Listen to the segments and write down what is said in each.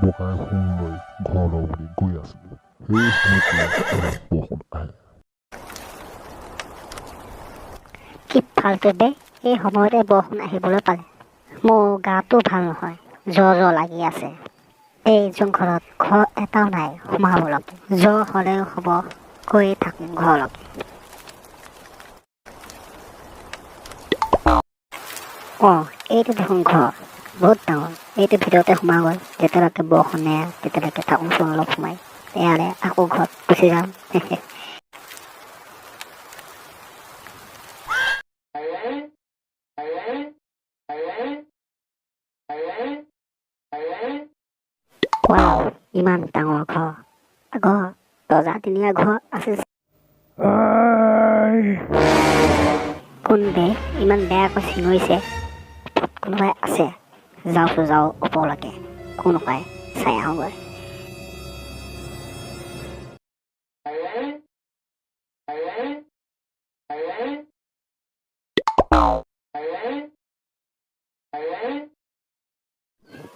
বগাই সোণ লৈ ঘৰলৈ বুলি গৈ আছিলোঁ। সেই সময়তে বৰষুণ আহে। কি ফাল্টু বে, এই সময়তে বৰষুণ আহিবলৈ পালে। মোৰ গাটো ভাল নহয়, জ্বৰ লাগি আছে। এই ঘৰত ঘৰ এটাও নাই সোমাবলৈকে। জ্বৰ হ'লেও হ'ব, গৈয়ে থাকোঁ ঘৰলৈকে। এইটো দেখোন ঘৰ, বহুত ডাঙৰ। এইটো ভিতৰতে সোমাই গ'ল। যেতিয়ালৈকে বৰষুণ নেৰে তেতিয়ালৈকে থাকোঁচোন অলপ সোমাই। এয়ালে আকৌ ঘৰত গুচি যাম। ৱাও, ইমান ডাঙৰ ঘৰ। ঘৰ ৰজাদিনীয়া ঘৰ আছে। কোন বে ইমান বেয়াকৈ চিঞৰিছে? কোনোবাই আছে? যাওঁ ওপৰলৈকে। কোনোবাই চাই আহোঁগৈ।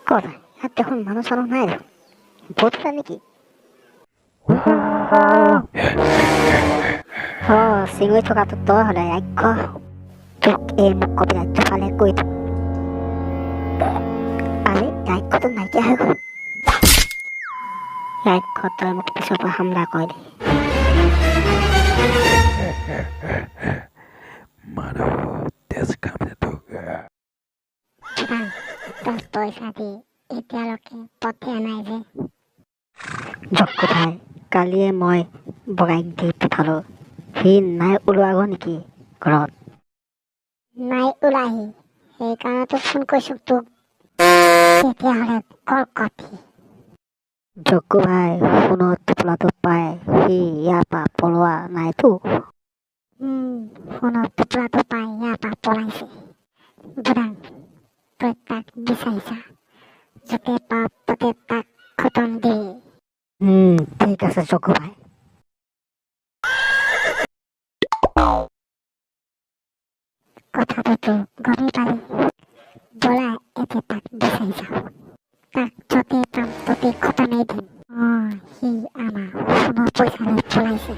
ক'ত? ইয়াত দেখোন মানুহ চানুহ নাই দেখোন। ভূত ওলাই নেকি? চিঞৰি থকাটো তই হ'লে ৰাক্ষ। তোক এই মোক কবিৰাজটো ফালে কৈ থ। আৰে ৰাক্ষটো নাইকিয়া হৈ গ'ল। ৰাক্ষ, তই মোক পিছৰ পৰা হামলা কৰিলি। তই পইচা দি এতিয়ালৈকে পঠিয়া নাই যে? জক্কু ভাই, কালিয়ে মই বগাইক দি পঠালো। সি নাই ওলোৱাব নেকি ঘৰত? নাই ওলাহি, সেইকাৰণেতো ফোন কৰিছো তোক। তেতিয়াহ'লে কৰ কপি। জক্কু ভাই ফোনত টোপোলাটো পাই সি ইয়াৰ পৰা পলোৱা নাইতো। ফোনত টোপোলাটো পাই ইয়াৰ পৰা পলাইছে। বুধাং, তই তাক বিচাৰিছা, য'তে পাপ ততে তাক খতম দে। ঠিক আছে জক্কু ভাই। কথাটোতো গমেই পালি। ব'লা এতিয়া তাক বিচাৰি যাওঁ। তাক য'তে পাম ততে খতমেই দিম। সি আমাৰ ফোনৰ পইচা লৈ পলাইছে।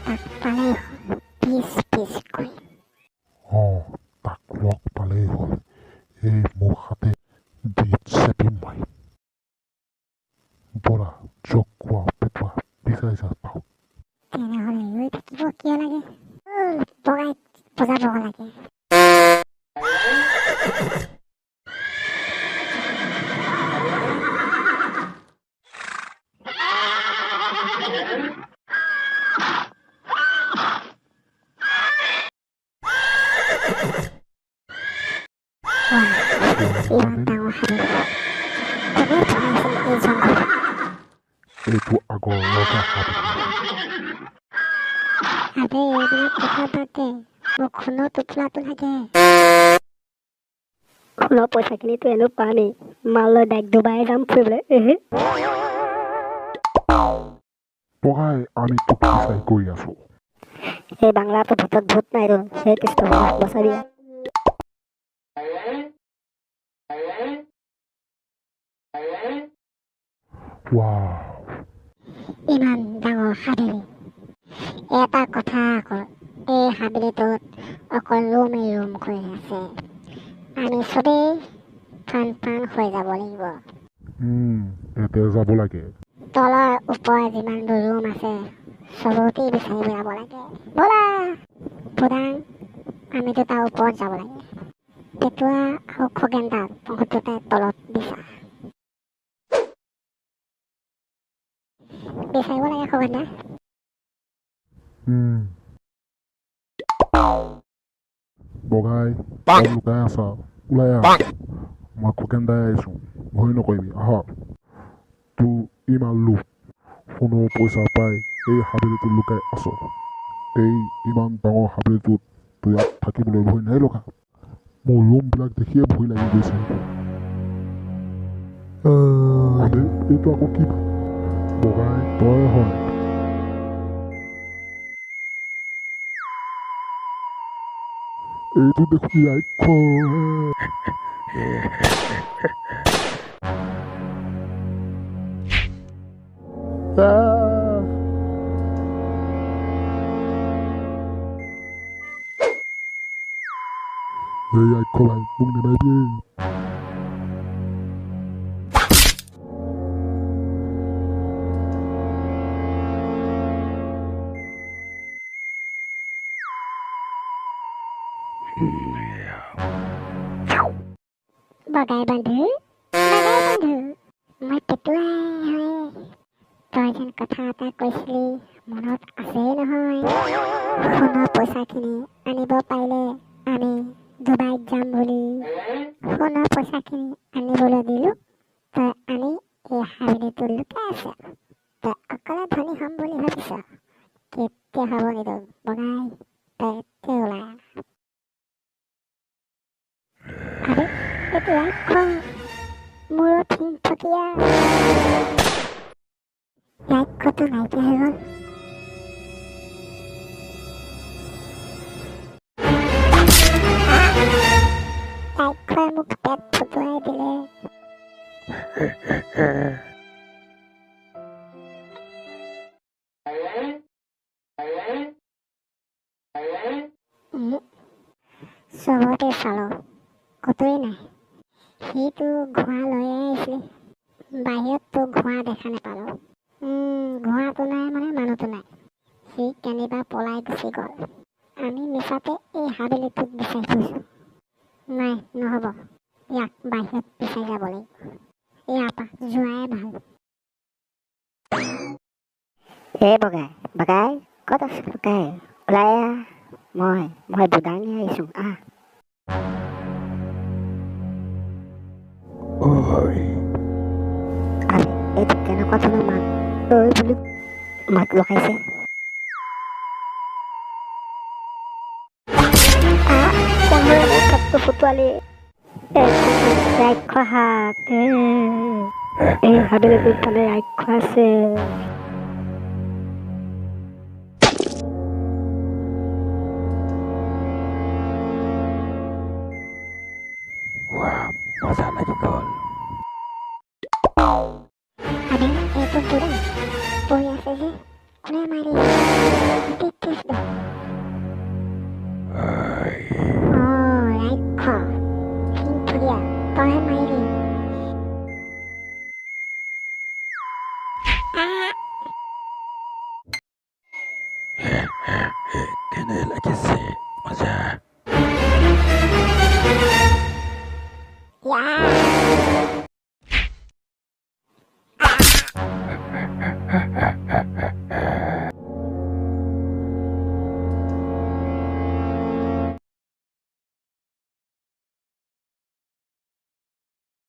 তাক পালেই হ'ল পিচ কৰি। তাক লগ পালেই হ'ল। এই মোৰ হাতে ডিট চেপিম মই। ব'লা জকুৱা পেটুৱা বিচাৰি পাওঁ। তেনেহ'লে ৰৈ থাকিব কিয় লাগে? বগাই বজাব লাগে। ইমান ডাঙৰ হাবি, কোনে বনাইছে এই জংঘল? এইটো আগৰ ৰজা হাবি। আবে এইবিলাক কথা বাদ দে, মোক সোণৰ টোপোলাটো লাগে। সোণৰ পইচাখিনিতো এনেও পামেই। মাল লৈ ডাইৰেক্ট ডুবাই যাম ফুৰিবলৈ। বগাই আমি তোক বিচাৰি গৈ আছো। এই বাংলাটো ভিতৰত ভূত নাইতো, সেই কৃষ্ণ বচাবি। ইমান ডাঙৰ হাবিলি। এটা কথা আকৌ, এই হাবিলিটোত অকল ৰুমেই ৰুম হৈ আছে। আমি চবেই ফান হৈ যাব লাগিব। এতিয়া যাব লাগে। তলৰ ওপৰে যিমানবোৰ ৰুম আছে চবতেই বিচাৰি যাব লাগে। ব'লা বুধাং, আমিতো তাৰ ওপৰত যাব লাগে। পেটুৱা আৰু খগেনদাক বহুততে তলত বিচাৰিব লাগে খগেনদা। বগাই লুকাই আছা, ওলাই আহ। মই খগেনদাই আহিছো, ভয় নকৰিবি আহ। তোৰ ইমান লোভ, সোণৰ পইচা পাই এই হাবিলিটো লুকাই আছ। এই ইমান ডাঙৰ হাবিলিটোত তই ইয়াত থাকিবলৈ ভয় নাই লগা? মোৰ ৰুমবিলাক দেখিয়ে ভয় লাগি গৈছে। এইটো আকৌ কি? বগাই তই হয়? এইটো দেখোন ৰাক্ষস। এই আইক্ষ ভাই মোক নেমাৰিবি বগাই বন্ধু মই পেটুৱাই হয় তই যেন কথা এটা কৈছিলি মনত আছেই নহয় সোণৰ পইচাখিনি আনিব পাৰিলে আমি ডুবাইত যাম বুলি সোণৰ পইচাখিনি আনিবলৈ দিলোঁ তই আনি এই হাবিলিটো লুকাই আছ তই অকলে ধনী হ'ম বুলি ভাবিছ কেতিয়া হ'ব নিদিওঁ বগাই তই এতিয়া ওলাই আৰে এইটো ৰাক্ষস মূৰত শিং ফটীয়া ৰাক্ষসটো নাইকিয়া হৈ গ'ল ৰাক্ষসে মোক পেট ফুটুৱাই দিলে চবতে চালো কতোৱেই নাই সিটো ঘোঁৰা লৈ আহিছিলে বাহিৰততো ঘোঁৰা দেখা নাপালোঁ ঘোঁৰাটো নাই মানে মানুহটো নাই সি কেনিবা পলাই গুচি গ'ল আমি মিছাতে এই হাবিলিটোত বিচাৰি ফুৰিছোঁ নাই নহ'ব ইয়াক বাহিৰত বিচাৰি যাব লাগিব ইয়াৰ পৰা যোৱাই ভাল বগাই বগাই ক'ত আছে লুকাই ওলাই আহ মই বুদাঙি আহিছোঁ আহ আৰে এইটো কেনেকুৱা ধৰণৰ মাত ঐ বুলি মাত লগাইছে পেটটো ফুটোৱালি ৰাক্ষস হাত এই হাবিলিটোত ফালে ৰাক্ষস আছে মজা লাগি গ'ল আৰে এইটো বুঢ়া পৰি আছে যে কোনে মাৰি দেখিছ ৰাক্ষস শিং ফুৰিয়া তই মাৰিলি